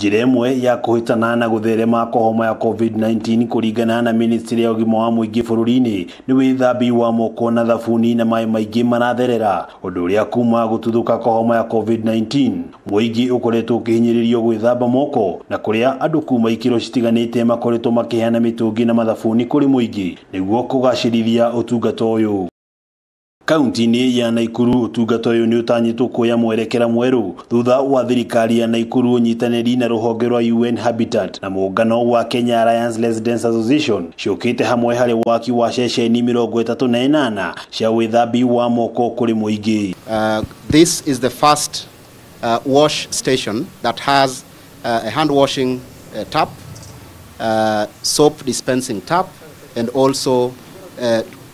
njĩra ĩmwe ya kũhĩtana na gũtherema kwa homa ya COVID-19 kũringana na ministry ya ũgima wa mũingĩ bũrũri-inĩ nĩ wĩthambi wa moko na thabuni na maĩ maingĩ maratherera, ũndũ ũrĩa kuma gũtuthũka kwa homa ya COVID-19 mũingĩ ũkoretwo ũkĩhinyĩrĩrio gwĩthamba moko, na kũrĩa andũ kuma ikĩro citiganĩte makoretwo makĩheana mĩtũngi na mathabuni kũrĩ mũingĩ nĩguo kũgacĩrithia ũtungata ũyũ. Kaunti-inĩ ya Nakuru ũtungata ũyũ nĩ ũtanyĩtwo kuoya mwerekera mwerũ thutha wa thirikari ya Nakuru ũnyitanĩri na rũhonge rwa UN Habitat na mũngano wa Kenya Alliance Residents Association ciũkĩte hamwe harĩ waki wa ceceni 38 cia wĩthambi wa moko kũrĩ mũingĩ. This is the first wash station that has a hand washing tap, soap dispensing tap, and also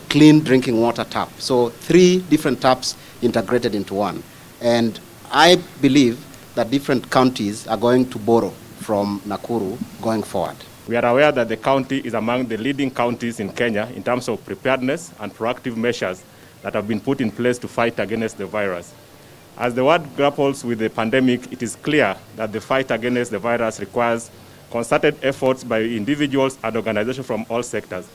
clean drinking water tap. So 3 different taps integrated into one. And I believe that different counties are going to borrow from Nakuru going forward. We are aware that the county is among the leading counties in Kenya in terms of preparedness and proactive measures that have been put in place to fight against the virus. As the world grapples with the pandemic, it is clear that the fight against the virus requires concerted efforts by individuals and organizations from all sectors.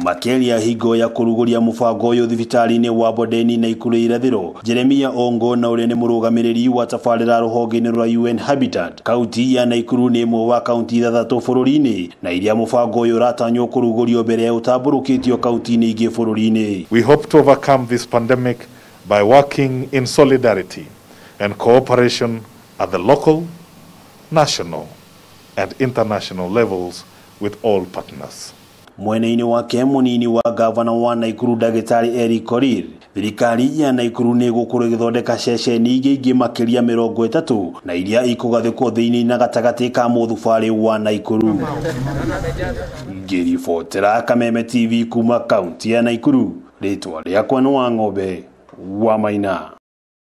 Makelia higo ya kũrugũria mũbango ũyũ thibitarĩ-inĩ wa Bodeni na Nakuru irathĩro, Jeremia Ongo na ũrĩa nĩ mũrũgamĩrĩri wa tabarĩra rũhonge-inĩ rwa UN Habitat. Kaunti ya Nakuru nĩ ĩmwe wa kaunti 3 bũrũri-inĩ na iria mũbango ũyũ ũratanywo kũrugũrio mbere ya ũtambũrũkĩtio kaunti-inĩ ingĩ bũrũri-inĩ. We hope to overcome this pandemic by working in solidarity and cooperation at the local, national and international levels with all partners. Mwena-inĩ wake mũnini wa gavana wa Nakuru Ndagĩtarĩ Eric Korir, thirikari ya Nakuru nĩ gũkorwo ĩgĩthondeka ceceni ingĩ makĩria 30 na iria ikũgathĩkwo thĩinĩ na gatagatĩ ka mũthubarĩ wa Nakuru. Ngĩribotera Kameme TV kuma kaunti ya Nakuru, rĩtwa rĩakwa nĩ Wang'ombe wa Maina.